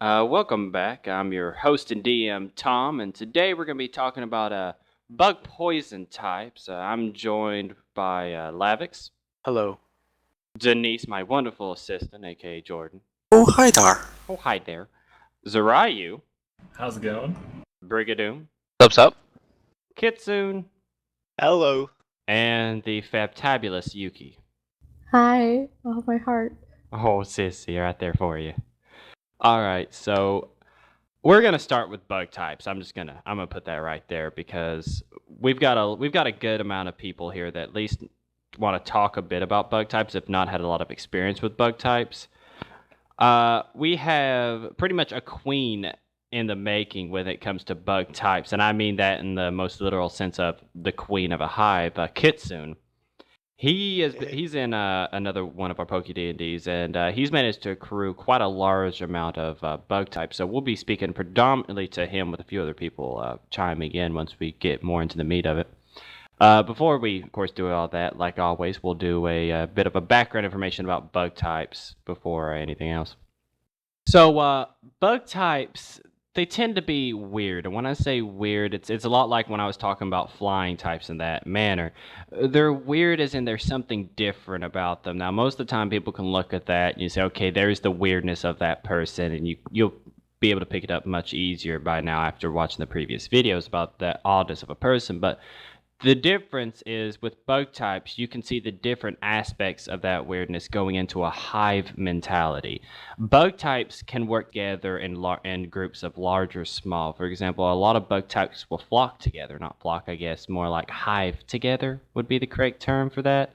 Welcome back. I'm your host and DM, Tom, and today we're going to be talking about bug poison types. I'm joined by Lavix, Hello. Denise, my wonderful assistant, aka Jordan. Oh, hi there. Oh, hi there. Zarayu, How's it going? Brigadoom, What's up? Kitsune, Hello. and the fabtabulous Yuki. Hi. Oh, my heart. Oh, sissy, right there for you. All right, so we're gonna start with bug types. I'm gonna put that right there because we've got a good amount of people here that at least want to talk a bit about bug types, if not had a lot of experience with bug types. We have pretty much a queen in the making when it comes to bug types, and I mean that in the most literal sense of the queen of a hive, Kitsune. He's in another one of our Poke D&Ds, and he's managed to accrue quite a large amount of bug types. So we'll be speaking predominantly to him with a few other people chiming in once we get more into the meat of it. Before we, of course, do all that, like always, we'll do a bit of a background information about bug types before anything else. So, bug types, they tend to be weird. And when I say weird, it's a lot like when I was talking about flying types in that manner. They're weird as in there's something different about them. Now, most of the time, people can look at that and you say, okay, there's the weirdness of that person, and you'll be able to pick it up much easier by now after watching the previous videos about the oddness of a person. But the difference is with bug types, you can see the different aspects of that weirdness going into a hive mentality. Bug types can work together in groups of large or small. For example, a lot of bug types will flock together, not flock, I guess, more like hive together would be the correct term for that.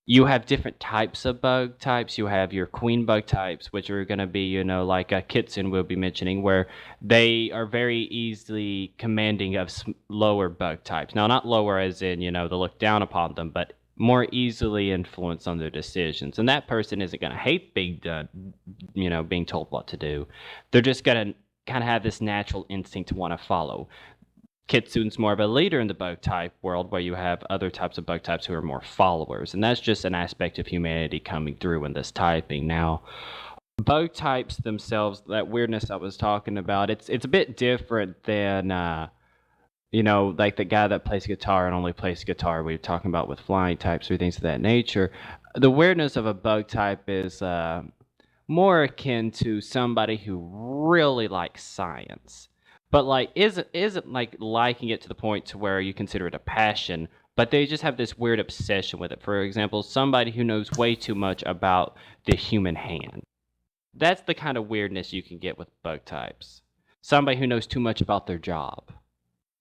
You have different types of bug types. You have your queen bug types, which are going to be, like a Kitsune will be mentioning, where they are very easily commanding of lower bug types. Now, not lower as in, they look down upon them, but more easily influence on their decisions. And that person isn't going to hate being told what to do. They're just going to kind of have this natural instinct to want to follow. Kitsune's more of a leader in the bug type world, where you have other types of bug types who are more followers, and that's just an aspect of humanity coming through in this typing. Now, bug types themselves, that weirdness I was talking about, it's a bit different than like the guy that plays guitar and only plays guitar. We were talking about with flying types or things of that nature. The weirdness of a bug type is more akin to somebody who really likes science, but like isn't like liking it to the point to where you consider it a passion, but they just have this weird obsession with it. For example, somebody who knows way too much about the human hand. That's the kind of weirdness you can get with bug types. Somebody who knows too much about their job.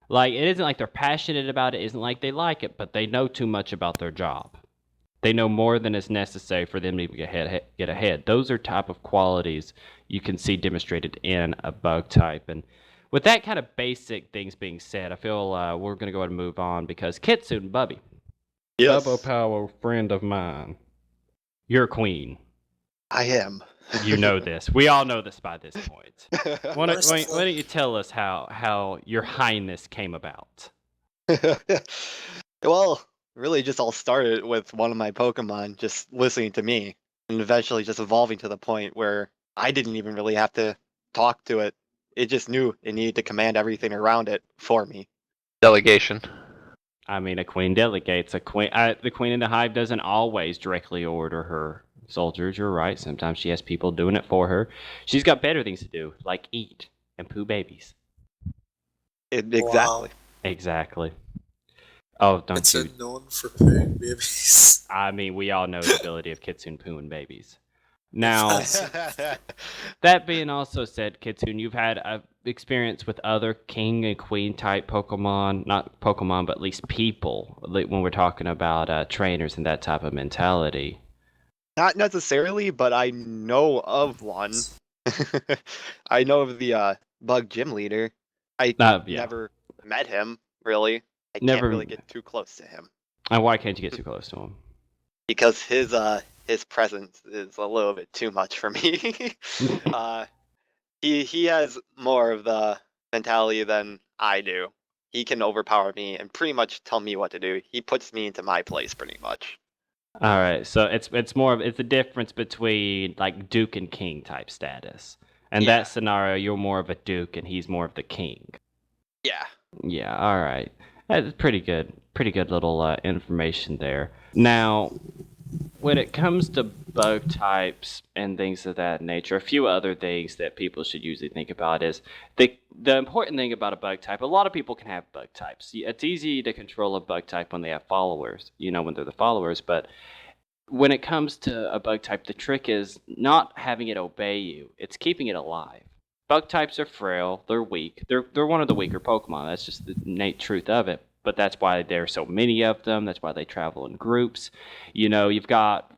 Like, it isn't like they're passionate about it, isn't like they like it, but they know too much about their job. They know more than is necessary for them to get ahead. Those are type of qualities you can see demonstrated in a bug type. And with that kind of basic things being said, I feel we're going to go ahead and move on because Kitsune, Bubby, Yes. Bubba Power, friend of mine, you're a queen. I am. You know this. We all know this by this point. Why First of all- don't you tell us how your highness came about? Well, really just all started with one of my Pokemon just listening to me and eventually just evolving to the point where I didn't even really have to talk to it. It just knew it needed to command everything around it for me. Delegation. I mean, a queen delegates. The queen in the hive doesn't always directly order her soldiers. You're right. Sometimes she has people doing it for her. She's got better things to do, like eat and poo babies. Exactly. Exactly. Oh, don't It's you? known for pooing babies. I mean, we all know the ability of Kitsune pooing babies. Now, Yes. that being also said, Kitsune, you've had experience with other king and queen type Pokemon, not Pokemon, but at least people, like when we're talking about trainers and that type of mentality. Not necessarily, but I know of one. I know of the bug gym leader. I Yeah. never met him, really. I Never- can't really get too close to him And why can't you get too close to him? because his presence is a little bit too much for me. He has more of the mentality than I do. He can overpower me and pretty much tell me what to do. He puts me into my place pretty much. All right, so it's the difference between like Duke and King type status, In Yeah. that scenario, you're more of a duke and he's more of the king. Yeah. Yeah, all right. That's pretty good. Pretty good little information there. Now, when it comes to bug types and things of that nature, a few other things that people should usually think about is the important thing about a bug type. A lot of people can have bug types. It's easy to control a bug type when they have followers. When they're the followers, but when it comes to a bug type, the trick is not having it obey you. It's keeping it alive. Bug types are frail. They're weak. They're one of the weaker Pokemon. That's just the innate truth of it. But that's why there are so many of them. That's why they travel in groups. You've got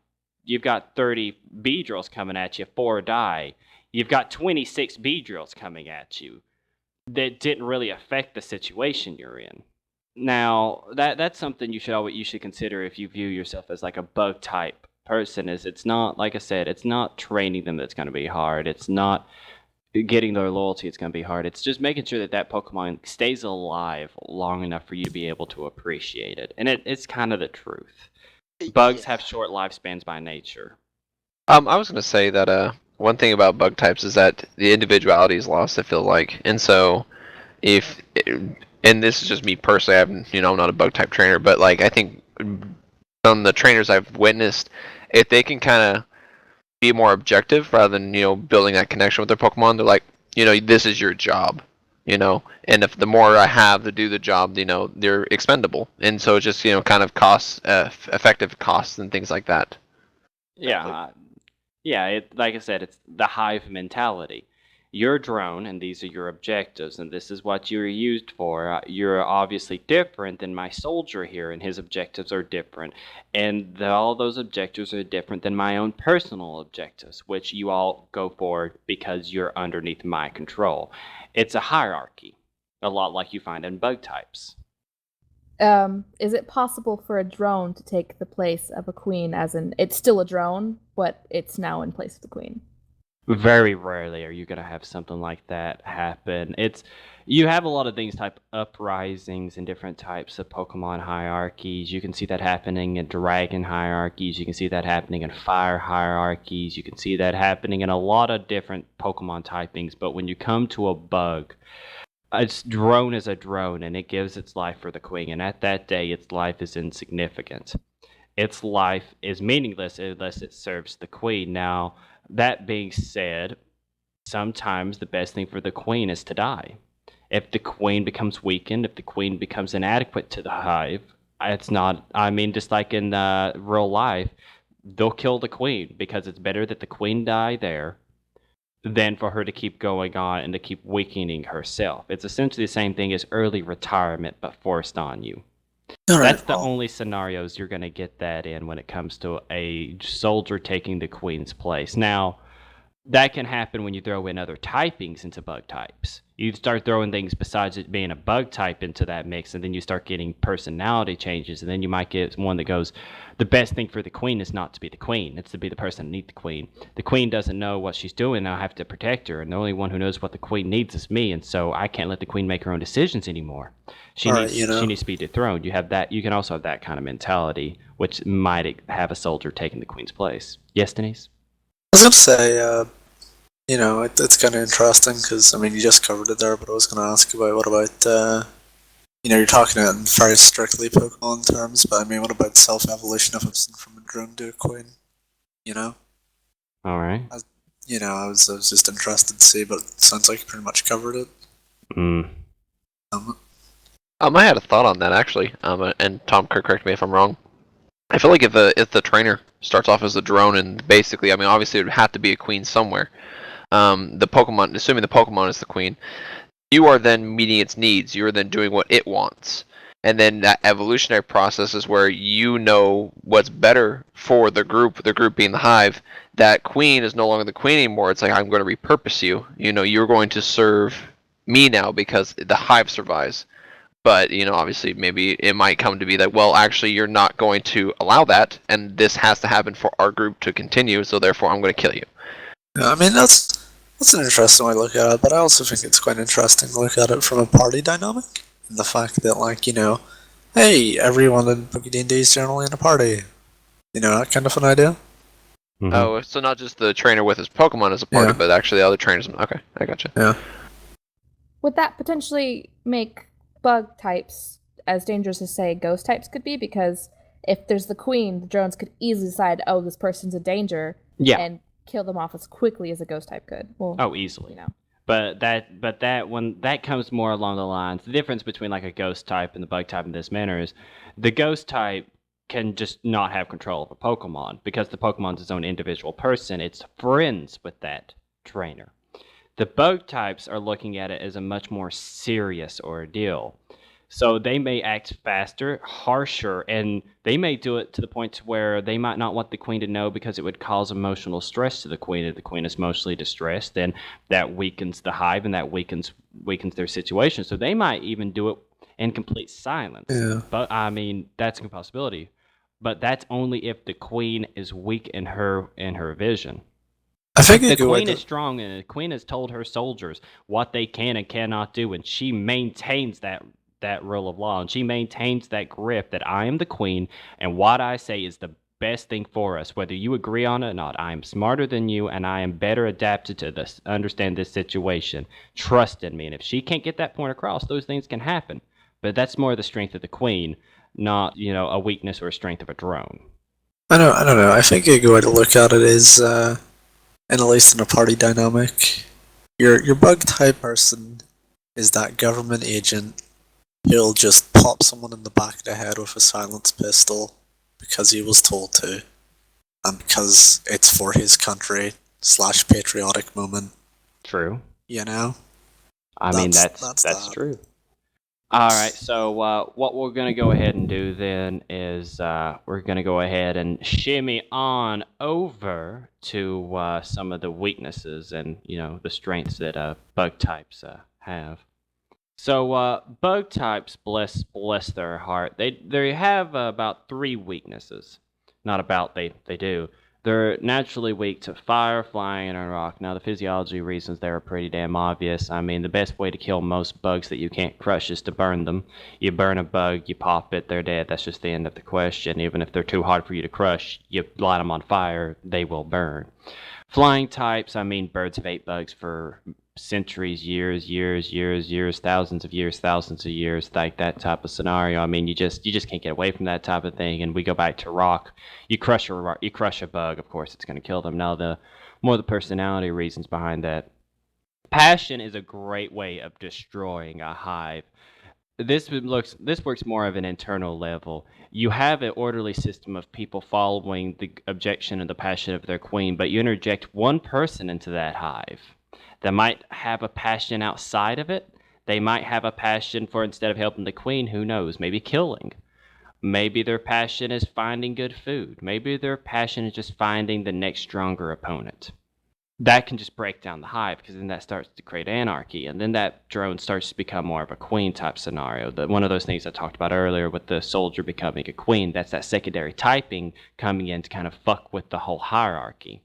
30 Beedrills coming at you, 4 die. You've got 26 Beedrills coming at you that didn't really affect the situation you're in. Now, that's something you should consider if you view yourself as like a bug type person. Is it's not, like I said, it's not training them that's going to be hard. It's not getting their loyalty. It's going to be hard. It's just making sure that Pokemon stays alive long enough for you to be able to appreciate it. And it's kind of the truth. Bugs Yeah. have short lifespans by nature. I was gonna say that one thing about bug types is that the individuality is lost. I feel like, and so if and this is just me personally, I'm not a bug type trainer, but like I think from the trainers I've witnessed, if they can kind of be more objective rather than building that connection with their Pokemon, they're like, this is your job, and if the more I have to do the job, they're expendable, and so it's just kind of costs, effective costs and things like that. Yeah, yeah. Like I said, it's the hive mentality. You're a drone, and these are your objectives, and this is what you're used for. You're obviously different than my soldier here, and his objectives are different, and all those objectives are different than my own personal objectives, which you all go for because you're underneath my control. It's a hierarchy, a lot like you find in bug types. Is it possible for a drone to take the place of a queen, as in it's still a drone, but it's now in place of the queen? Very rarely are you gonna have something like that happen. You have a lot of things type uprisings and different types of Pokemon hierarchies. You can see that happening in dragon hierarchies. You can see that happening in fire hierarchies. You can see that happening in a lot of different Pokemon typings. But when you come to a bug, its drone is a drone, and it gives its life for the queen. And at that day, its life is insignificant. Its life is meaningless unless it serves the queen. Now, that being said, sometimes the best thing for the queen is to die. If the queen becomes weakened, if the queen becomes inadequate to the hive, it's not, I mean, just like in real life, they'll kill the queen because it's better that the queen die there than for her to keep going on and to keep weakening herself. It's essentially the same thing as early retirement, but forced on you. All right, That's the well, only scenarios you're going to get that in when it comes to a soldier taking the queen's place. Now, that can happen when you throw in other typings into bug types. You start throwing things besides it being a bug type into that mix, and then you start getting personality changes, and then you might get one that goes, the best thing for the queen is not to be the queen, it's to be the person that needs the queen. The queen doesn't know what she's doing, and I have to protect her, and the only one who knows what the queen needs is me, and so I can't let the queen make her own decisions anymore. She All needs right, she needs to be dethroned. You have that. You can also have that kind of mentality, which might have a soldier taking the queen's place. Yes, Denise? I was gonna say, it's kind of interesting because I mean you just covered it there, but I was gonna ask about what about you're talking it in very strictly Pokemon terms, but I mean what about self-evolution of it from a drone to a queen? You know, All right. I was just interested to see, but it sounds like you pretty much covered it. Mm. I had a thought on that actually. And Tom, correct me if I'm wrong. I feel like if the trainer starts off as a drone and basically, I mean, obviously it would have to be a queen somewhere. The Pokemon, assuming the Pokemon is the queen, you are then meeting its needs. You are then doing what it wants, and then that evolutionary process is where you know what's better for the group. The group being the hive. That queen is no longer the queen anymore. It's like I'm going to repurpose you. You're going to serve me now because the hive survives. But obviously, maybe it might come to be that, well, actually, you're not going to allow that, and this has to happen for our group to continue. So therefore, I'm going to kill you. Yeah, I mean that's an interesting way to look at it, but I also think it's quite interesting to look at it from a party dynamic, and the fact that hey, everyone in D&D is generally in a party. That kind of an idea. Mhm. Oh, so not just the trainer with his Pokemon as a party, Yeah. but actually the other trainers. Okay, I gotcha. Yeah. Would that potentially make bug types as dangerous as, say, ghost types could be? Because if there's the queen, the drones could easily decide, oh, this person's a danger, Yeah. and kill them off as quickly as a ghost type could. Well, Oh, easily. you know. But that when that comes more along the lines, the difference between like a ghost type and the bug type in this manner is the ghost type can just not have control of a Pokemon because the Pokemon's its own individual person. It's friends with that trainer. The bug types are looking at it as a much more serious ordeal. So they may act faster, harsher, and they may do it to the point to where they might not want the queen to know because it would cause emotional stress to the queen. If the queen is emotionally distressed, then that weakens the hive and that weakens their situation. So they might even do it in complete silence. Yeah. But I mean, that's a possibility. But that's only if the queen is weak in her vision. I think The a good way queen is to, strong, and the queen has told her soldiers what they can and cannot do, and she maintains that rule of law, and she maintains that grip that I am the queen, and what I say is the best thing for us, whether you agree on it or not. I am smarter than you, and I am better adapted to this, understand this situation. Trust in me, and if she can't get that point across, those things can happen. But that's more the strength of the queen, not a weakness or a strength of a drone. I don't know. I think a good way to look at it is, and at least in a party dynamic, your bug type person is that government agent who'll just pop someone in the back of the head with a silenced pistol because he was told to, and because it's for his country / patriotic moment. True. You know. I mean, That's that's that. true. All right, so what we're going to go ahead and do then is we're going to go ahead and shimmy on over to some of the weaknesses and, the strengths that bug types have. So bug types, bless their heart, they have about 3 weaknesses. Not about, they do. They're naturally weak to fire, flying, and rock. Now, the physiology reasons there are pretty damn obvious. I mean, the best way to kill most bugs that you can't crush is to burn them. You burn a bug, you pop it, they're dead. That's just the end of the question. Even if they're too hard for you to crush, you light them on fire, they will burn. Flying types, I mean, birds have ate bugs for centuries, years, thousands of years, like that type of scenario. I mean, you just can't get away from that type of thing. And we go back to rock. You crush a bug, of course, it's going to kill them. Now, the personality reasons behind that. Passion is a great way of destroying a hive. This works more of an internal level. You have an orderly system of people following the objection and the passion of their queen, but you interject one person into that hive that might have a passion outside of it. They might have a passion for, instead of helping the queen, who knows, maybe killing. Maybe their passion is finding good food. Maybe their passion is just finding the next stronger opponent. That can just break down the hive, because then that starts to create anarchy, and then that drone starts to become more of a queen type scenario. One of those things I talked about earlier with the soldier becoming a queen, that's that secondary typing coming in to kind of fuck with the whole hierarchy.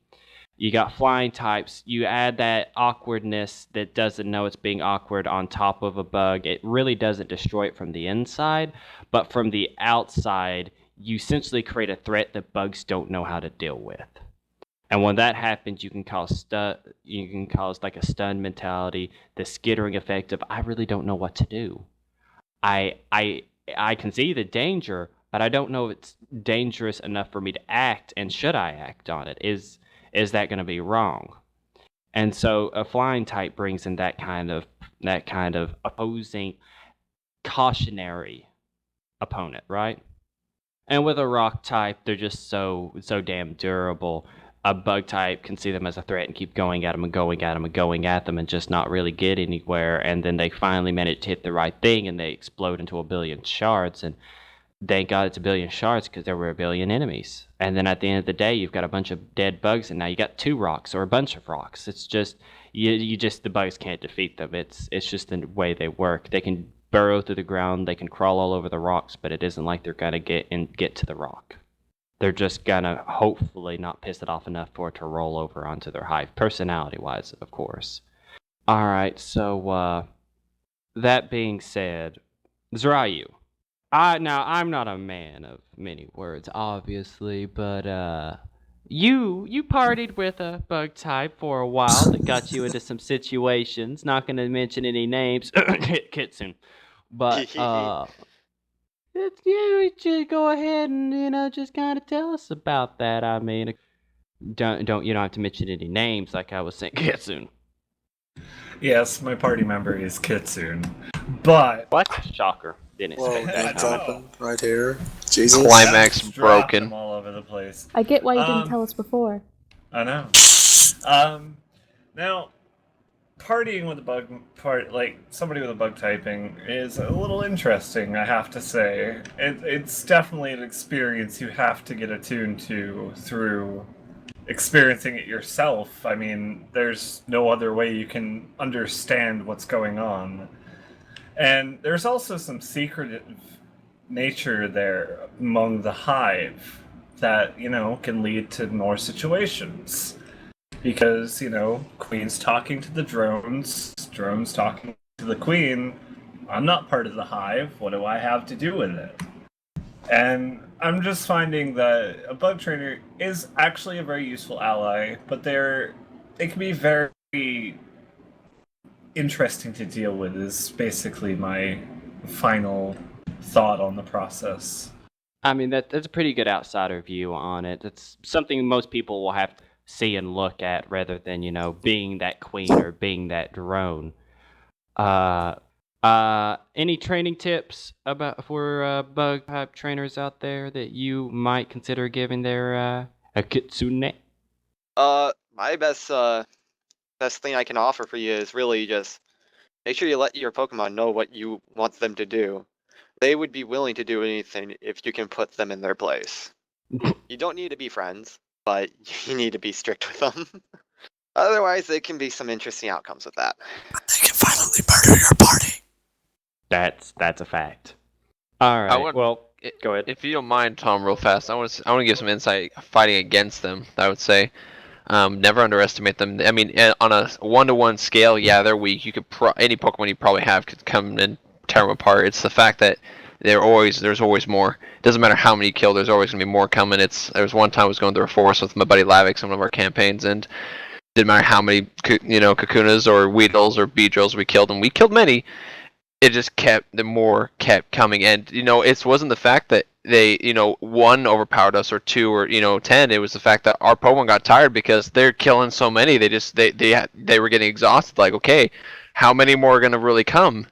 You got flying types, you add that awkwardness that doesn't know it's being awkward on top of a bug. It really doesn't destroy it from the inside, but from the outside, you essentially create a threat that bugs don't know how to deal with. And when that happens, you can cause like a stun mentality, the skittering effect of, I really don't know what to do. I can see the danger, but I don't know if it's dangerous enough for me to act, and should I act on it? Is that going to be wrong? And so a flying type brings in that kind of opposing, cautionary opponent, right? And with a rock type, they're just so damn durable. A bug type can see them as a threat and keep going at them and going at them and going at them and just not really get anywhere. And then they finally manage to hit the right thing and they explode into a billion shards. And thank God it's a billion shards, because there were a billion enemies. And then at the end of the day, you've got a bunch of dead bugs, and now you got 2 rocks or a bunch of rocks. It's just the bugs can't defeat them. It's just the way they work. They can burrow through the ground, they can crawl all over the rocks, but it isn't like they're gonna get to the rock. They're just gonna hopefully not piss it off enough for it to roll over onto their hive, personality-wise, of course. All right, so that being said, Zrayu. I'm not a man of many words, obviously, but You partied with a bug type for a while that got you into some situations. Not going to mention any names, Kitsune, but it's you. Just go ahead and just kind of tell us about that. I mean, don't you don't have to mention any names like I was saying, Kitsune. Yes, my party member is Kitsune. But What? Shocker! Didn't Whoa, expect name that. coming. dropping right here. Jesus. Climax I've dropped broken. them all over the place. I get why you didn't tell us before. I know. Now, partying with a bug like somebody with a bug typing is a little interesting, I have to say. It's definitely an experience you have to get attuned to through experiencing it yourself. I mean, there's no other way you can understand what's going on. And there's also some secretive nature there among the hive that, can lead to more situations. Because, Queen's talking to the drones talking to the Queen. I'm not part of the hive. What do I have to do with it? And I'm just finding that a bug trainer is actually a very useful ally, but it can be very interesting to deal with, is basically my final thought on the process. I mean, that's a pretty good outsider view on it. It's something most people will have to see and look at rather than, being that queen or being that drone. Any training tips for bug type trainers out there that you might consider giving their a kitsune? My best thing I can offer for you is really just make sure you let your Pokemon know what you want them to do. They would be willing to do anything if you can put them in their place. You don't need to be friends, but you need to be strict with them. Otherwise, there can be some interesting outcomes with that. They can violently murder your party. That's a fact. All right. Go ahead. If you don't mind, Tom, real fast, I want to give some insight fighting against them. I would say, never underestimate them. I mean, on a 1-to-1 scale, yeah, they're weak. You could any Pokemon you probably have could come and tear them apart. It's the fact that there's always more. It doesn't matter how many you kill, there's always gonna be more coming. There was one time I was going through a forest with my buddy Lavix on one of our campaigns, and it didn't matter how many Kakunas or Weedles or Beedrills we killed, and we killed many. It just kept coming, and it wasn't the fact that they one overpowered us or two or 10. It was the fact that our Pokemon got tired because they're killing so many. They were getting exhausted. Like, okay, how many more are gonna really come?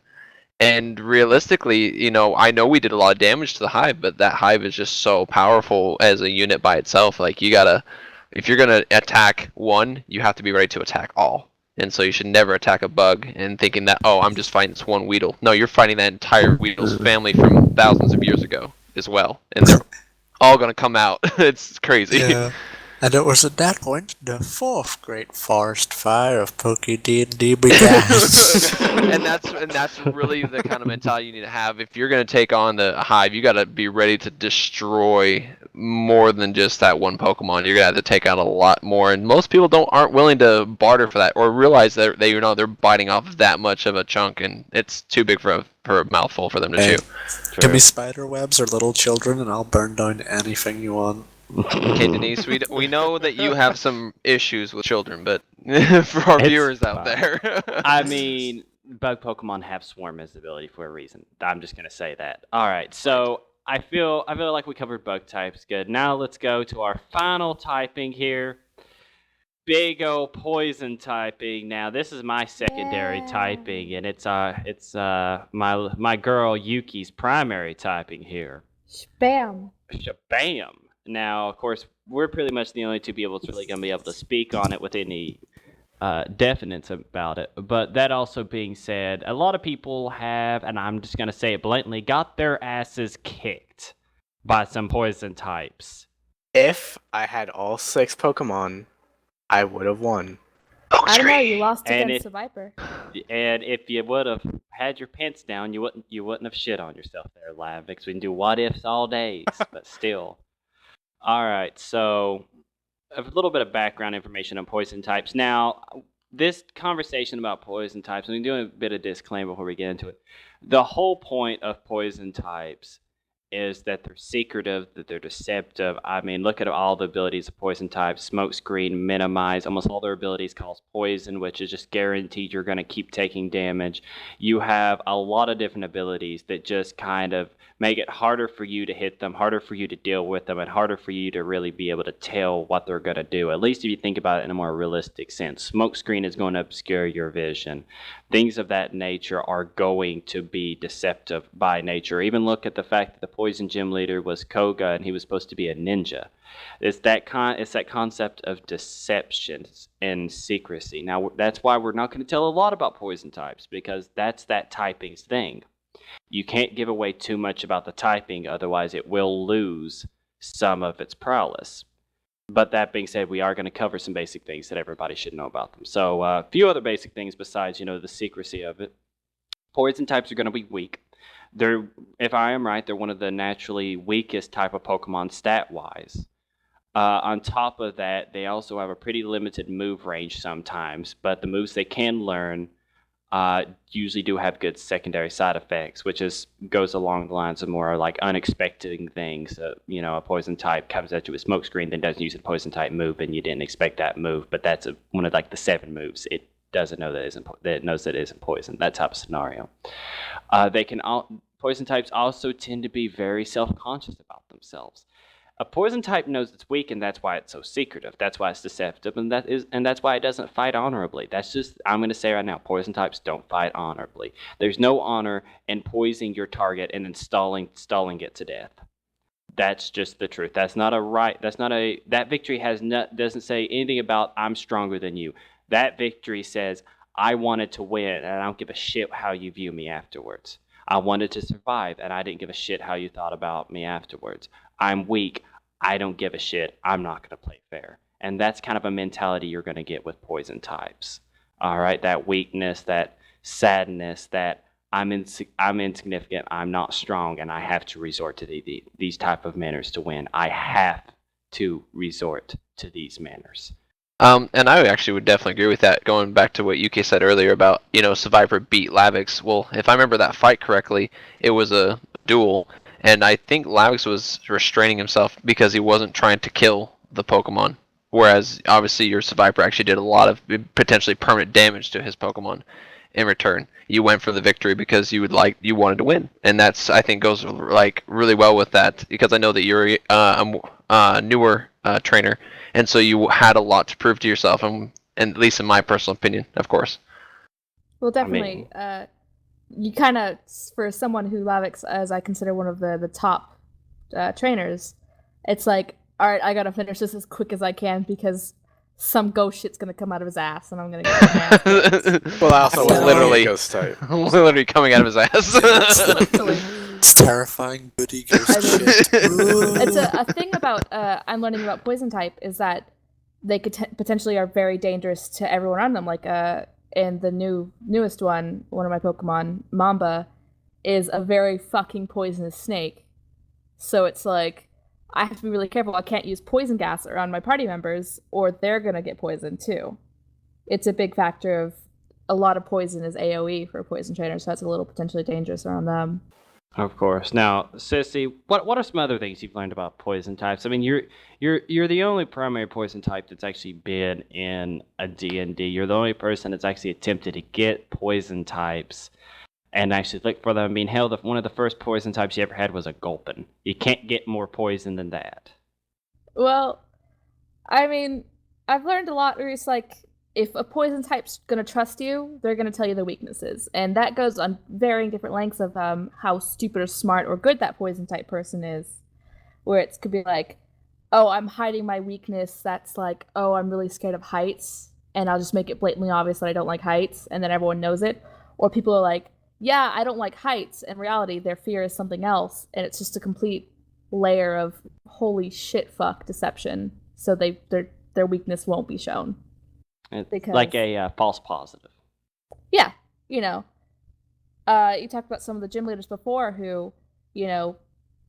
And realistically, I know we did a lot of damage to the hive, but that hive is just so powerful as a unit by itself. Like, if you're gonna attack one, you have to be ready to attack all. And so you should never attack a bug and thinking that, oh, I'm just fighting this one Weedle. No, you're fighting that entire Weedle's family from thousands of years ago as well. And they're all going to come out. It's crazy. Yeah. And it was at that point the fourth great forest fire of Poke D&D began. and that's really the kind of mentality you need to have. If you're going to take on the hive, you got to be ready to destroy more than just that one Pokemon. You're going to have to take out a lot more, and most people aren't willing to barter for that or realize that they're biting off that much of a chunk, and it's too big for a mouthful for them to chew. Give me spider webs or little children, and I'll burn down anything you want. Okay, Denise, we know that you have some issues with children, but for our viewers out there. I mean, bug Pokemon have swarm visibility for a reason. I'm just gonna say that. All right, so I feel like we covered bug types good. Now let's go to our final typing here. Big O poison typing. Now this is my secondary typing, and it's my girl Yuki's primary typing here. Shabam. Shabam. Now, of course, we're pretty much the only two people that's really going to be able to speak on it with any definiteness about it. But that also being said, a lot of people have, and I'm just going to say it blatantly, got their asses kicked by some poison types. If I had all 6 Pokemon, I would have won. I don't know, you lost against the Viper. And if you would have had your pants down, you wouldn't have shit on yourself there, Lavix. We can do what ifs all days, but still. All right, so a little bit of background information on poison types. Now, this conversation about poison types, and we do a bit of disclaimer before we get into it. The whole point of poison types is that they're secretive, that they're deceptive. I mean, look at all the abilities of poison types: smokescreen, minimize. Almost all their abilities cause poison, which is just guaranteed you're going to keep taking damage. You have a lot of different abilities that just kind of make it harder for you to hit them, harder for you to deal with them, and harder for you to really be able to tell what they're going to do. At least if you think about it in a more realistic sense. Smokescreen is going to obscure your vision. Things of that nature are going to be deceptive by nature. Even look at the fact that the poison gym leader was Koga and he was supposed to be a ninja. It's that concept of deception and secrecy. Now that's why we're not going to tell a lot about poison types, because that's that typing's thing. You can't give away too much about the typing, otherwise it will lose some of its prowess. But that being said, we are going to cover some basic things that everybody should know about them. So a few other basic things besides, the secrecy of it. Poison types are going to be weak. They're, if I am right, they're one of the naturally weakest type of Pokemon stat-wise. On top of that, they also have a pretty limited move range sometimes, but the moves they can learn usually do have good secondary side effects, which goes along the lines of more like unexpected things. A poison type comes at you with smokescreen, then doesn't use a poison type move, and you didn't expect that move, but that's one of like the 7 moves. It doesn't know that it knows that it isn't poison. That type of scenario. Poison types also tend to be very self-conscious about themselves. A poison type knows it's weak, and that's why it's so secretive. That's why it's deceptive, and that's why it doesn't fight honorably. I'm going to say right now, poison types don't fight honorably. There's no honor in poisoning your target and then stalling it to death. That's just the truth. That victory doesn't say anything about I'm stronger than you. That victory says I wanted to win, and I don't give a shit how you view me afterwards. I wanted to survive, and I didn't give a shit how you thought about me afterwards. I'm weak. I don't give a shit. I'm not going to play fair. And that's kind of a mentality you're going to get with poison types. All right, that weakness, that sadness, that I'm insignificant, I'm not strong, and I have to resort to these type of manners to win. I have to resort to these manners. And I actually would definitely agree with that. Going back to what UK said earlier about, Survivor beat Lavix. Well, if I remember that fight correctly, it was a duel. And I think Lavix was restraining himself because he wasn't trying to kill the Pokemon. Whereas, obviously, your Survivor actually did a lot of potentially permanent damage to his Pokemon in return. You went for the victory because you wanted to win. And that's, I think, goes really well with that. Because I know that you're a newer trainer. And so you had a lot to prove to yourself. And at least in my personal opinion, of course. Well, definitely. You kind of, for someone who Lavix, as I consider one of the top trainers, it's like, all right, I gotta finish this as quick as I can because some ghost shit's gonna come out of his ass, and I'm gonna get my ass kicked. Well, also So- literally ghost type. Literally coming out of his ass. It's terrifying, booty ghost I mean, shit. It's a thing about I'm learning about poison type is that they could potentially are very dangerous to everyone around them. Like and the newest one of my Pokemon, Mamba, is a very fucking poisonous snake. So it's like I have to be really careful. I can't use poison gas around my party members, or they're gonna get poisoned too. It's a big factor of a lot of poison is AOE for poison trainers, so that's a little potentially dangerous around them. Of course. Now, Sissy, what are some other things you've learned about poison types? I mean, you're the only primary poison type that's actually been in a D&D. You're the only person that's actually attempted to get poison types and actually look for them. I mean, hell, one of the first poison types you ever had was a Gulpin. You can't get more poison than that. Well, I mean, I've learned a lot where it's like, if a poison type's gonna trust you, they're gonna tell you their weaknesses. And that goes on varying different lengths of how stupid or smart or good that poison type person is. Where it could be like, oh, I'm hiding my weakness. That's like, oh, I'm really scared of heights. And I'll just make it blatantly obvious that I don't like heights. And then everyone knows it. Or people are like, yeah, I don't like heights. In reality, their fear is something else. And it's just a complete layer of holy shit fuck deception. So their weakness won't be shown. It's like a false positive. Yeah, you talked about some of the gym leaders before who,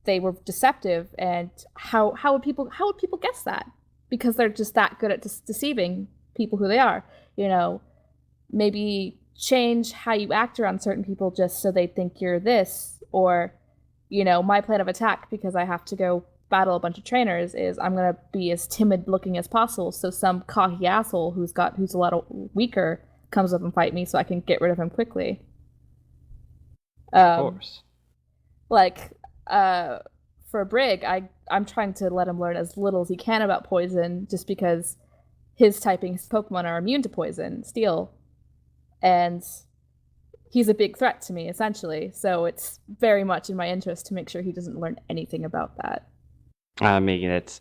they were deceptive, and how would people guess that? Because they're just that good at deceiving people who they are. Maybe change how you act around certain people just so they think you're this, or my plan of attack, because I have to go battle a bunch of trainers, is I'm gonna be as timid looking as possible, so some cocky asshole who's a lot weaker comes up and fight me, so I can get rid of him quickly. Of course. Like, for Brig, I'm trying to let him learn as little as he can about poison, just because his Pokemon are immune to poison, steel, and he's a big threat to me, essentially. So it's very much in my interest to make sure he doesn't learn anything about that. I mean, it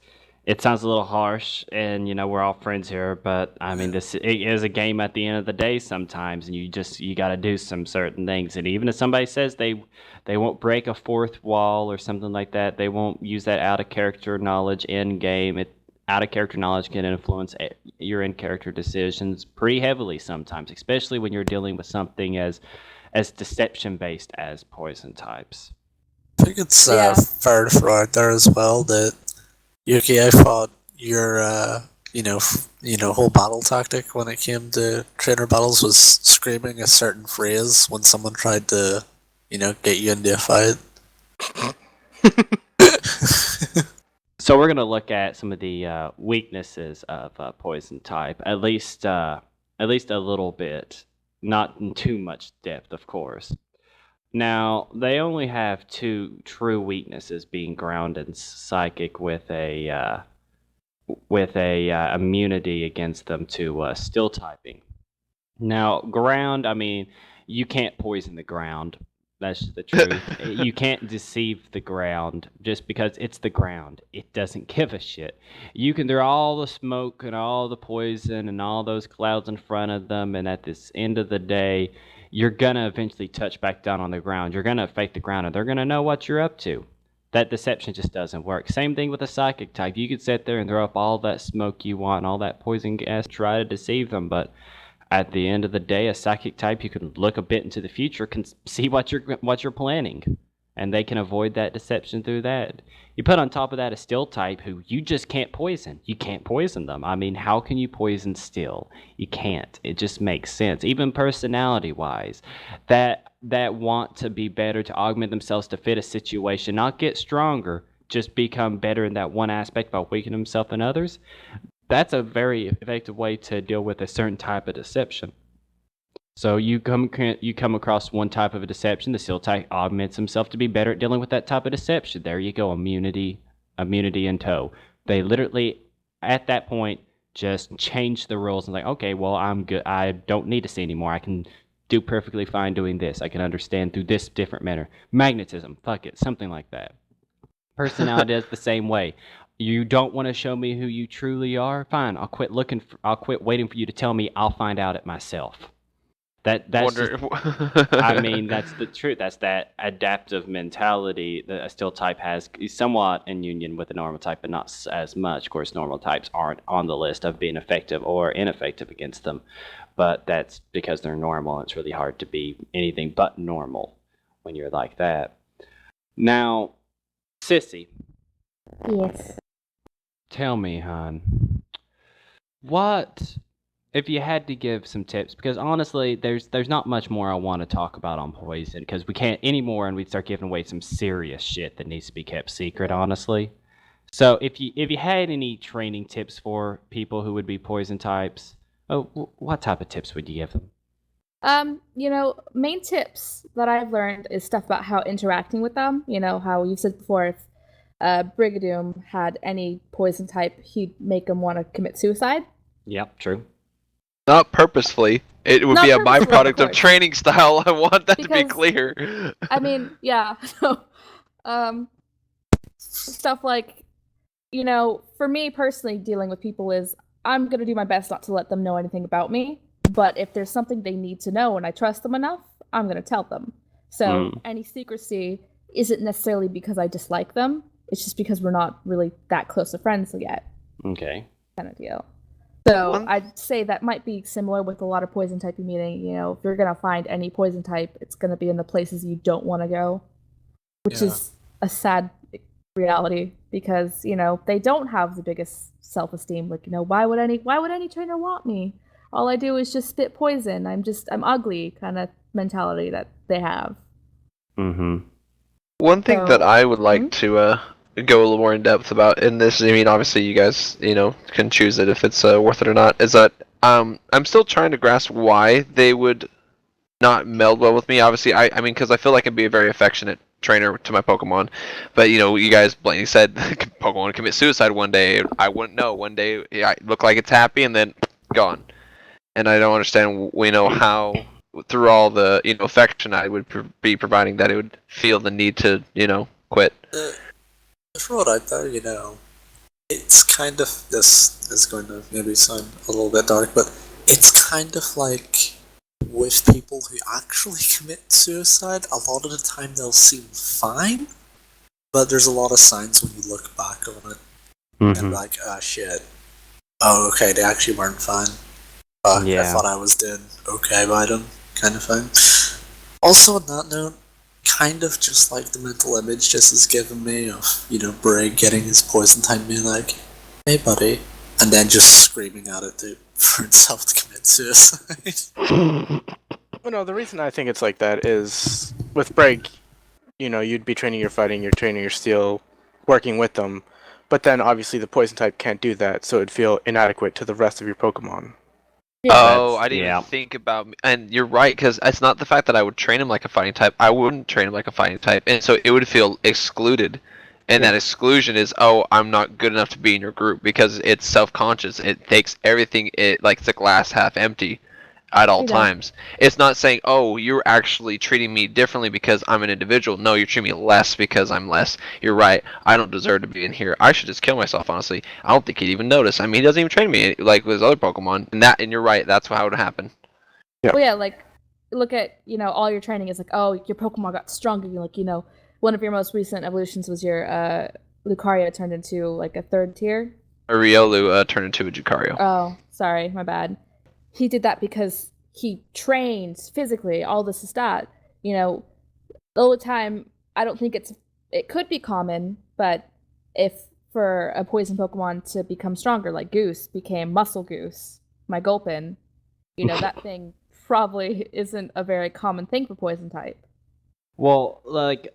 sounds a little harsh, and we're all friends here, but I mean, it is a game at the end of the day sometimes, and you got to do some certain things. And even if somebody says they won't break a fourth wall or something like that, they won't use that out of character knowledge in game. Out of character knowledge can influence your in character decisions pretty heavily sometimes, especially when you're dealing with something as deception based as poison types. I think it's fair to throw out there as well that Yuki, I thought your whole battle tactic when it came to trainer battles was screaming a certain phrase when someone tried to, get you into a fight. So we're gonna look at some of the weaknesses of poison type, at least a little bit, not in too much depth, of course. Now they only have two true weaknesses, being ground and psychic, with a immunity against them to steel typing. Now ground, I mean, you can't poison the ground. That's the truth. You can't deceive the ground just because it's the ground. It doesn't give a shit. There are all the smoke and all the poison and all those clouds in front of them, and at this end of the day, you're gonna eventually touch back down on the ground. You're gonna affect the ground, and they're gonna know what you're up to. That deception just doesn't work. Same thing with a psychic type. You could sit there and throw up all that smoke you want, all that poison gas, try to deceive them, but at the end of the day, a psychic type, you can look a bit into the future, can see what you're planning, and they can avoid that deception through that. You put on top of that a steel type who you just can't poison. You can't poison them. I mean, how can you poison steel? You can't. It just makes sense. Even personality-wise, that want to be better, to augment themselves to fit a situation, not get stronger, just become better in that one aspect by weakening themselves in others. That's a very effective way to deal with a certain type of deception. So you come across one type of a deception, the steel type augments himself to be better at dealing with that type of deception. There you go, immunity in tow. They literally, at that point, just change the rules and okay, well, I'm good. I don't need to see anymore. I can do perfectly fine doing this. I can understand through this different manner. Magnetism, fuck it, something like that. Personality is the same way. You don't want to show me who you truly are? Fine, I'll quit waiting for you to tell me. I'll find out it myself. That's I mean, that's the truth. That's that adaptive mentality that a steel type has, somewhat in union with a normal type, but not as much. Of course, normal types aren't on the list of being effective or ineffective against them, but that's because they're normal. It's really hard to be anything but normal when you're like that. Now, Sissy. Yes. Tell me, hon, what if you had to give some tips? Because honestly, there's not much more I want to talk about on poison, because we can't anymore, and we'd start giving away some serious shit that needs to be kept secret, honestly. So if you had any training tips for people who would be poison types, what type of tips would you give them? Main tips that I've learned is stuff about how interacting with them. How you said before, if Brigadoom had any poison type, he'd make them want to commit suicide. Yep, true. Not purposefully. It would Not be a purposefully, byproduct of course. training style. I want that to be Because, clear. I mean, yeah. So, stuff like, for me personally, dealing with people is I'm gonna do my best not to let them know anything about me. But if there's something they need to know and I trust them enough, I'm gonna tell them. So any secrecy isn't necessarily because I dislike them. It's just because we're not really that close of friends yet. Okay. Kind of deal. So I'd say that might be similar with a lot of poison type meeting. If you're gonna find any poison type, it's gonna be in the places you don't want to go, which is a sad reality, because they don't have the biggest self-esteem. Why would any trainer want me? All I do is just spit poison. I'm ugly kind of mentality that they have. Mm-hmm. One thing that So- I would like to go a little more in depth about in this, I mean, obviously you guys, can choose it if it's worth it or not, is that I'm still trying to grasp why they would not meld well with me. Obviously, I mean, because I feel like I'd be a very affectionate trainer to my Pokemon, but you guys blatantly said Pokemon commit suicide one day. I wouldn't know. One day, yeah, it look like it's happy, and then gone. And I don't understand, how through all the affection I would be providing that it would feel the need to quit. For what out there, it's kind of, this is going to maybe sound a little bit dark, but it's kind of like with people who actually commit suicide, a lot of the time they'll seem fine, but there's a lot of signs when you look back on it and like, ah, shit. Oh, okay, they actually weren't fine. I Yeah. thought I was doing okay by them, kind of thing. Also, on that note, kind of just like the mental image this has given me of, Brig getting his poison type being like, hey buddy, and then just screaming at it for itself to commit suicide. Well, no, the reason I think it's like that is with Break, you'd be training your fighting, you're training your steel, working with them, but then obviously the poison type can't do that, so it'd feel inadequate to the rest of your Pokemon. Oh, I didn't yeah. even think about, and you're right, because it's not the fact that I would train him like a fighting type. I wouldn't train him like a fighting type, and so it would feel excluded. And that exclusion is, oh, I'm not good enough to be in your group, because it's self-conscious. It takes everything, like it's a glass half empty at all times. It's not saying, oh, you're actually treating me differently because I'm an individual. No, you're treating me less because I'm less. You're right. I don't deserve to be in here. I should just kill myself, honestly. I don't think he'd even notice. I mean, he doesn't even train me like with his other Pokemon. And you're right. That's how it would happen. Yeah. Well, yeah, like, look at, all your training is like, oh, your Pokemon got stronger. You're like, one of your most recent evolutions was your Lucario turned into, like, a third tier. Riolu turned into a Lucario. Oh, sorry, my bad. He did that because he trains physically, all this is that. All the time, I don't think it could be common, but if for a poison Pokemon to become stronger, like Goose became Muscle Goose, my Gulpin, that thing probably isn't a very common thing for poison type. Well, like,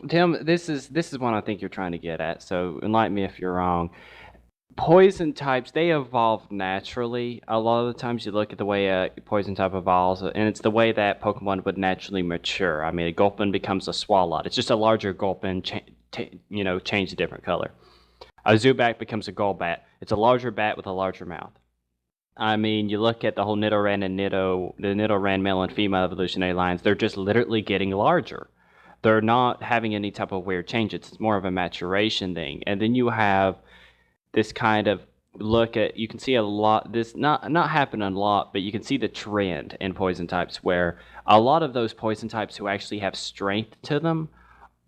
Tim, this is one I think you're trying to get at. So enlighten me if you're wrong. Poison types, they evolve naturally. A lot of the times you look at the way a poison type evolves, and it's the way that Pokemon would naturally mature. I mean, a Gulpin becomes a Swalot. It's just a larger Gulpin, change a different color. A Zubat becomes a Golbat. It's a larger bat with a larger mouth. I mean, you look at the whole Nidoran and the Nidoran male and female evolutionary lines, they're just literally getting larger. They're not having any type of weird change. It's more of a maturation thing. And then you have this kind of you can see a lot, this not happening a lot, but you can see the trend in poison types where a lot of those poison types who actually have strength to them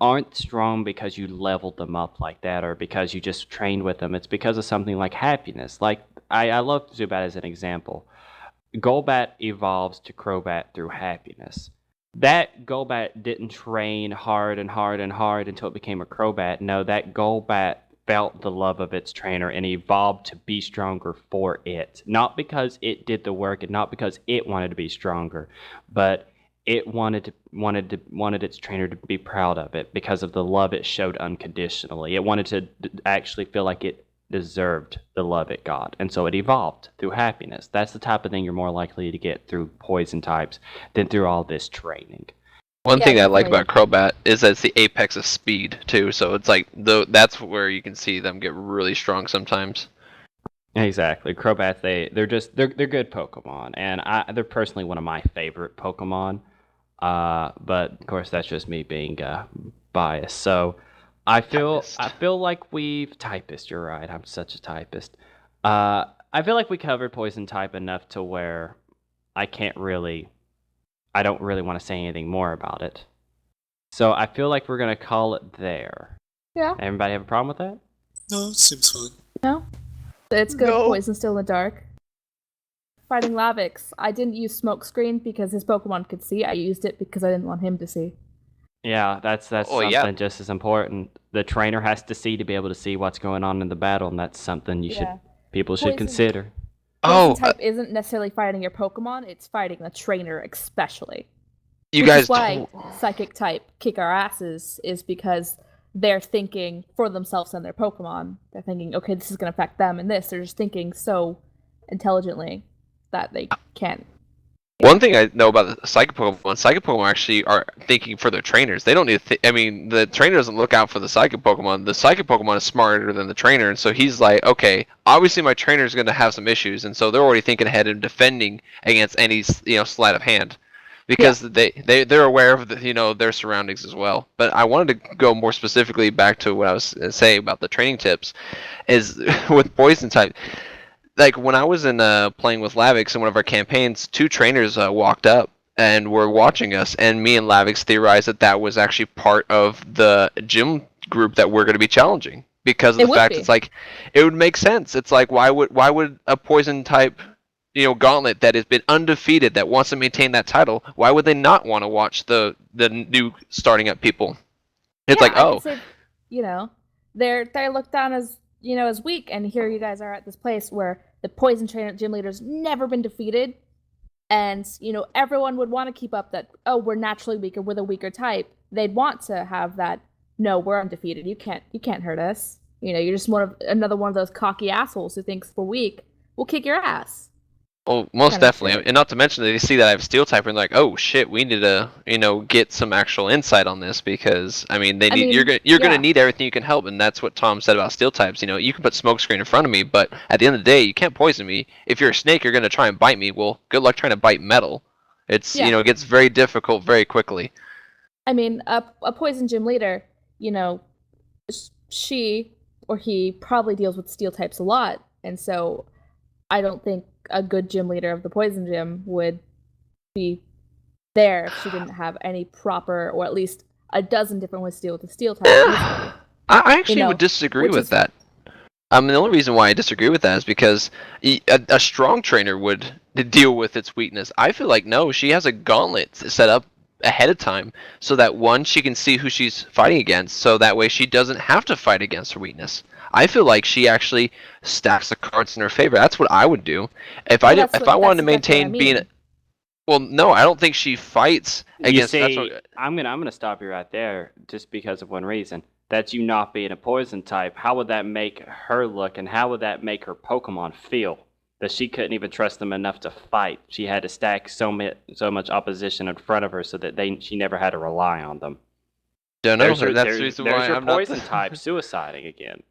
aren't strong because you leveled them up like that or because you just trained with them. It's because of something like happiness. Like, I love Zubat as an example. Golbat evolves to Crobat through happiness. That Golbat didn't train hard and hard and hard until it became a Crobat. No, that Golbat felt the love of its trainer and evolved to be stronger for it. Not because it did the work and not because it wanted to be stronger, but it wanted its trainer to be proud of it because of the love it showed unconditionally. It wanted to actually feel like it deserved the love it got, and so it evolved through happiness. That's the type of thing you're more likely to get through poison types than through all this training. One thing I like definitely. about Crobat is that it's the apex of speed too, so it's like that's where you can see them get really strong sometimes. Exactly, Crobats. They're good Pokemon, and they're personally one of my favorite Pokemon. But of course that's just me being biased. So I feel like we've typist. You're right. I'm such a typist. I feel like we covered poison type enough to where I don't really want to say anything more about it. So I feel like we're gonna call it there. Yeah. Everybody have a problem with that? No, it seems fine. No? It's good. No. Poison still in the dark. Fighting Lavix. I didn't use Smokescreen because his Pokemon could see. I used it because I didn't want him to see. Yeah, that's something just as important. The trainer has to see to be able to see what's going on in the battle, and that's something people should Poison- consider. Poison type isn't necessarily fighting your Pokemon, it's fighting the trainer especially. You Which guys is why told- psychic type kick our asses is because they're thinking for themselves and their Pokemon. They're thinking, okay, this is going to affect them and this. They're just thinking so intelligently that they can't. One thing I know about the Psychic Pokemon actually are thinking for their trainers. They don't need to. I mean, the trainer doesn't look out for the Psychic Pokemon. The Psychic Pokemon is smarter than the trainer, and so he's like, okay, obviously my trainer is going to have some issues, and so they're already thinking ahead and defending against any sleight of hand, because they're aware of their surroundings as well. But I wanted to go more specifically back to what I was saying about the training tips, is with Poison type. Like when I was in playing with Lavix in one of our campaigns, two trainers walked up and were watching us, and me and Lavix theorized that was actually part of the gym group that we're going to be challenging, because of the fact it's like it would make sense. It's like why would a poison type gauntlet that has been undefeated, that wants to maintain that title, why would they not want to watch the new starting up people? It's like, oh, say, they're looked down as as weak, and here you guys are at this place where the poison trainer gym leader's never been defeated, and everyone would want to keep up that, oh, we're naturally weaker, we're the weaker type. They'd want to have that, no, we're undefeated, you can't hurt us, you're just another one of those cocky assholes who thinks we're weak, we'll kick your ass. Well, most definitely, and not to mention that they see that I have Steel type and like, oh shit, we need to, get some actual insight on this, because I mean, you're gonna need everything you can help, and that's what Tom said about Steel types. You can put Smokescreen in front of me, but at the end of the day, you can't poison me. If you're a snake, you're gonna try and bite me. Well, good luck trying to bite metal. It's it gets very difficult very quickly. I mean, a poison gym leader, she or he probably deals with Steel types a lot, and so I don't think a good gym leader of the poison gym would be there if she didn't have any proper, or at least a dozen different ways to deal with the Steel type. I actually would disagree with that. The only reason why I disagree with that is because a strong trainer would deal with its weakness. I feel like, no, she has a gauntlet set up ahead of time so that, one, she can see who she's fighting against, so that way she doesn't have to fight against her weakness. I feel like she actually stacks the cards in her favor. That's what I would do if I wanted to maintain being. Well, no, I don't think she fights against. I'm gonna stop you right there, just because of one reason. That's you not being a poison type. How would that make her look, and how would that make her Pokemon feel? That she couldn't even trust them enough to fight. She had to stack so much opposition in front of her so that she never had to rely on them. Don't know. That's the reason why I'm poison type suiciding again.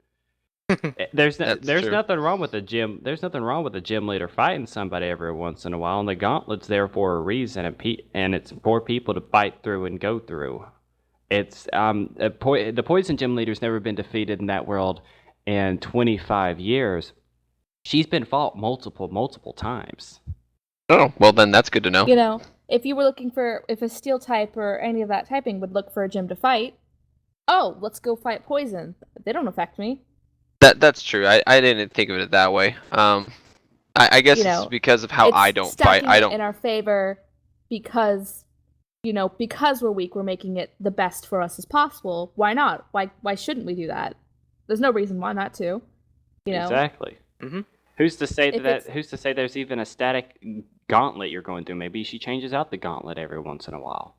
There's nothing wrong with the gym. There's nothing wrong with the gym leader fighting somebody every once in a while, and the gauntlet's there for a reason, and it's for people to fight through and go through. It's the poison gym leader's never been defeated in that world in 25 years. She's been fought multiple times. Oh, well then that's good to know. If you were looking for, if a Steel type or any of that typing would look for a gym to fight, oh, let's go fight poison. They don't affect me. That's true. I didn't think of it that way. I guess it's because of how I don't fight. I don't in our favor because because we're weak, we're making it the best for us as possible. Why not? Why shouldn't we do that? There's no reason why not to. Exactly. Mm-hmm. Who's to say Who's to say there's even a static gauntlet you're going through? Maybe she changes out the gauntlet every once in a while.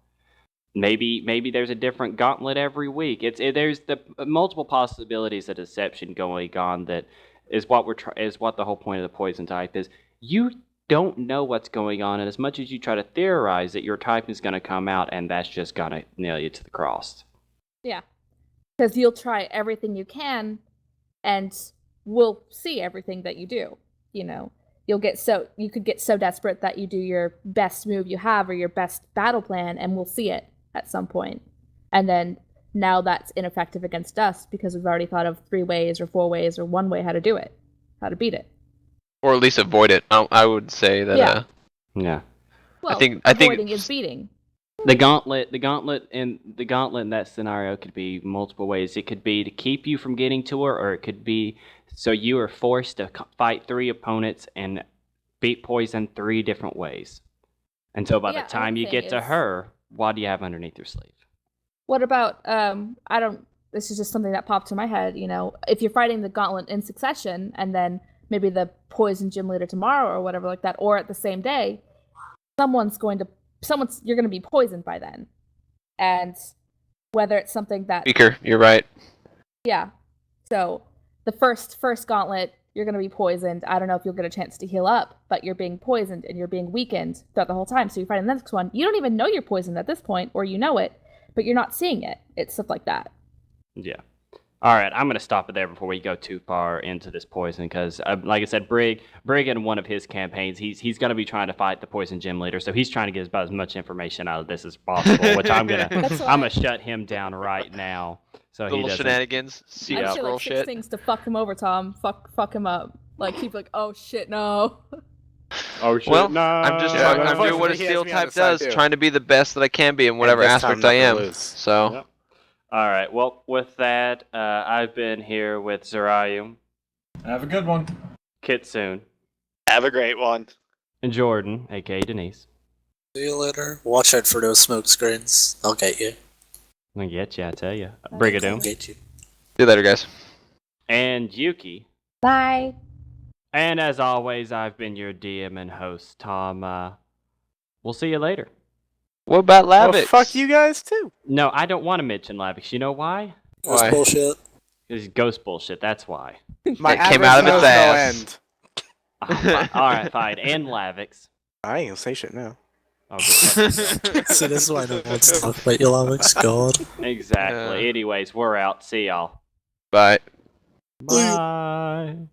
Maybe there's a different gauntlet every week. There's the multiple possibilities of deception going on. That is what the whole point of the poison type is. You don't know what's going on, and as much as you try to theorize that your type is going to come out, and that's just going to nail you to the cross. Yeah, because you'll try everything you can, and we'll see everything that you do. You could get so desperate that you do your best move you have or your best battle plan, and we'll see it at some point. And then now that's ineffective against us because we've already thought of 3 ways or 4 ways or 1 way how to do it, how to beat it. Or at least avoid it. I would say that. Yeah. Well, I think avoiding is beating. The gauntlet in that scenario could be multiple ways. It could be to keep you from getting to her, or it could be so you are forced to fight 3 opponents and beat poison 3 different ways. And so by the time you get to her, what do you have underneath your sleeve? What about this is just something that popped to my head, if you're fighting the gauntlet in succession and then maybe the poison gym leader tomorrow or whatever like that, or at the same day, someone's going to you're going to be poisoned by then. And whether it's something that Speaker, you're right. yeah. So the first gauntlet, you're going to be poisoned. I don't know if you'll get a chance to heal up, but you're being poisoned and you're being weakened throughout the whole time. So you fight in the next one. You don't even know you're poisoned at this point, or you know it, but you're not seeing it. It's stuff like that. Yeah. All right, I'm gonna stop it there before we go too far into this poison, because, like I said, Brig in one of his campaigns, he's gonna be trying to fight the poison gym leader, so he's trying to get about as much information out of this as possible, which I'm gonna shut him down right now, so he Little doesn't. shenanigans, I'd secret say scroll like 6 shit. things to fuck him over, Tom. Fuck him up. Like keep like, oh shit, no. Oh shit! Well, no. I'm just Yeah, trying. I'm doing what a unfortunately, he has steel me on type his side, does, too. trying to be the best that I can be in whatever this time aspect not I gonna am. lose. So. Yep. All right. Well, with that, I've been here with Zarayu, Have a good one. Kitsune, Have a great one. and Jordan, aka Denise. See you later. Watch out for those smoke screens. I'll get you. I'll get you, I tell you. I'll Brigadoom. get you. See you later, guys. And Yuki. Bye. And as always, I've been your DM and host, Tom. We'll see you later. What about Well, Lavix? fuck you guys too. No, I don't want to mention Lavix. You know why? That's Why? bullshit. It's ghost bullshit. That's why. My It came average out of its knows no ass. end. All right, fine. And Lavix. I ain't gonna say shit now. Oh, good. See, this is why no one wants to talk about you, Alex. God. Exactly. Yeah. Anyways, we're out. See y'all. Bye. Bye.